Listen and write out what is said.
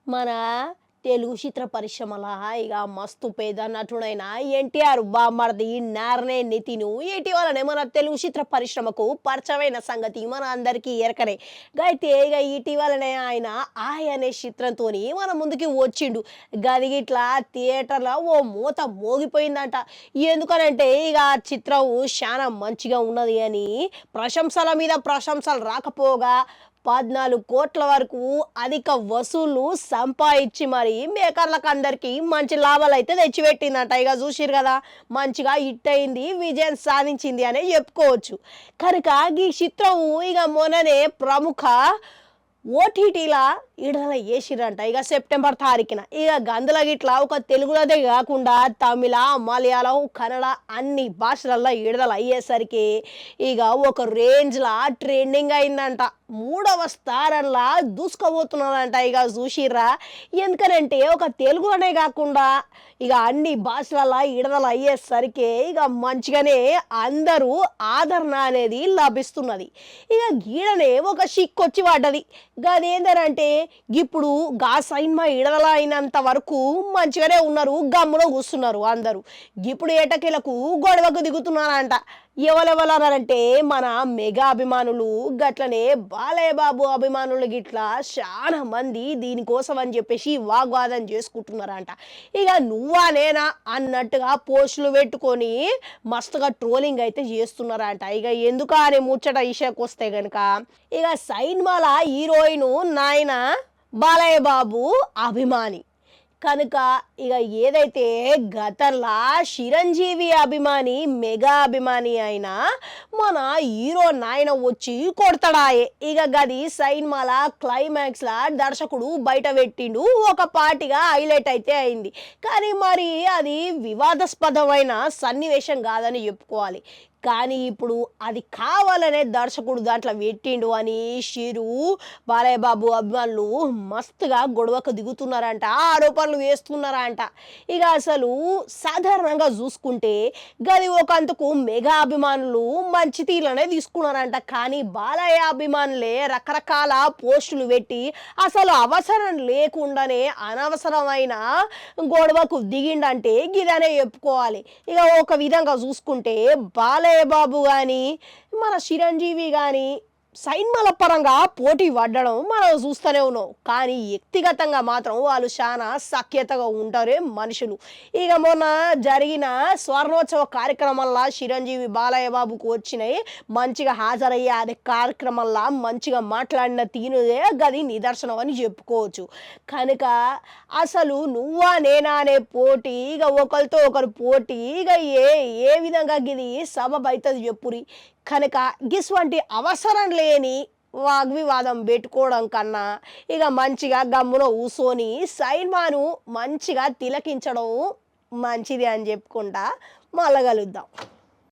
మన తెలుగు చిత్ర పరిశ్రమల ఇక మస్తు పేద నటుడైన ఎన్టీఆర్ బామ్మర్ది నారనే నితిను ఇటీవలనే మన తెలుగు చిత్ర పరిశ్రమకు పరిచయమైన సంగతి మన అందరికీ ఎరకనే. అయితే ఇక ఇటీవలనే ఆయన ఆయ అనే చిత్రంతో మన ముందుకి వచ్చిండు. గది ఇట్లా థియేటర్లో ఓ మూత మోగిపోయిందంట. ఎందుకనంటే ఇక ఆ చిత్రం చాలా మంచిగా ఉన్నది అని ప్రశంసల మీద ప్రశంసలు రాకపోగా 14 కోట్ల వరకు అధిక వసూళ్లు సంపాదించి మరి మేకర్లకు అందరికీ మంచి లాభాలు అయితే తెచ్చిపెట్టిందంట. ఇక చూసిరు కదా, మంచిగా హిట్ అయింది, విజయం సాధించింది అనే చెప్పుకోవచ్చు. కనుక ఈ చిత్రం ఇక మొన్ననే ప్రముఖ ఓటీటీలా విడుదల చేసిరంట. ఇక సెప్టెంబర్ తారీఖున ఇక గందుల గిట్లా ఒక తెలుగులోదే కాకుండా తమిళ, మలయాళం, కన్నడ అన్ని భాషలలో విడుదల అయ్యేసరికి ఇక ఒక రేంజ్లా ట్రెండింగ్ అయిందంట. 3వ స్థానంలా దూసుకుపోతున్నాడంట. ఇక చూసిర్రా, ఎందుకనంటే ఒక తెలుగులోనే కాకుండా ఇక అన్ని భాషలలో విడుదల అయ్యేసరికి ఇక మంచిగానే అందరూ ఆదరణ అనేది లభిస్తున్నది. ఇక గీడనే ఒక షిక్కొచ్చి పడ్డది. గదేందనంటే ఇప్పుడు గా సినిమా విడుదల అయినంత వరకు మంచిగానే ఉన్నారు, గమ్ములో కూస్తున్నారు అందరూ. ఇప్పుడు ఏటకేలకు గొడవకు దిగుతున్నారంట. ఎవరెవరన్నారంటే మన మెగా అభిమానులు, గట్లనే బాలయ్య బాబు అభిమానులు గిట్లా చాలా మంది దీనికోసం అని చెప్పేసి వాగ్వాదం చేసుకుంటున్నారంట. ఇక నువ్వా నేనా అన్నట్టుగా పోస్టులు పెట్టుకొని మస్తుగా ట్రోలింగ్ అయితే చేస్తున్నారంట. ఇక ఎందుకు అనే ముచ్చట విషయానికి వస్తే గనుక ఇక సైన్మాల హీరోయిన్ నాయన బాలయ్య బాబు అభిమాని కనుక ఇక ఏదైతే గతంలో చిరంజీవి అభిమాని, మెగా అభిమాని అయినా మన హీరో నాయన వచ్చి కొడతాడాయే. ఇక గది సైన్మాల క్లైమాక్స్లా దర్శకుడు బయట పెట్టిండు, ఒక పార్టీగా హైలైట్ అయితే అయింది. కానీ మరి అది వివాదాస్పదమైన సన్నివేశం కాదని చెప్పుకోవాలి. కానీ ఇప్పుడు అది కావాలనే దర్శకుడు దాంట్లో పెట్టిండు అని షిరు బాలయ్య బాబు అభిమానులు మస్తుగా గొడవకు దిగుతున్నారంట, ఆరోపణలు వేస్తున్నారంట. ఇక అసలు సాధారణంగా చూసుకుంటే గది ఒకంతకు మెగా అభిమానులు మంచి తీరులోనే తీసుకున్నారంట. కానీ బాలయ్య అభిమానులే రకరకాల పోస్టులు పెట్టి అసలు అవసరం లేకుండానే అనవసరమైన గొడవకు దిగిండంటే గిదనే చెప్పుకోవాలి. ఇక ఒక విధంగా చూసుకుంటే బాలయ్య బాబు కానీ మన చిరంజీవి కానీ సైన్మాల పరంగా పోటీ పడ్డడం మనం చూస్తూనే ఉన్నాం. కానీ వ్యక్తిగతంగా మాత్రం వాళ్ళు చాలా సఖ్యతగా ఉంటారే మనుషులు. ఇక మొన్న జరిగిన స్వర్ణోత్సవ కార్యక్రమంలో చిరంజీవి బాలయ్య బాబుకు వచ్చినాయి, మంచిగా హాజరయ్యే అదే కార్యక్రమంలో మంచిగా మాట్లాడిన తీరుదే గది నిదర్శనం అని చెప్పుకోవచ్చు. కనుక అసలు నువ్వా నేనా అనే పోటీ, ఇక ఒకరితో ఒకరు పోటీ ఇక ఏ ఏ విధంగా గిది సబబ్ అవుతుంది చెప్పురి. కనుక గిసువంటి అవసరం లేని వాగ్వివాదం పెట్టుకోవడం కన్నా ఇక మంచిగా గమ్మున కూసోని సైన్మాను మంచిగా తిలకించడం మంచిది అని చెప్పుకుంటా మళ్ళా కలుద్దాం.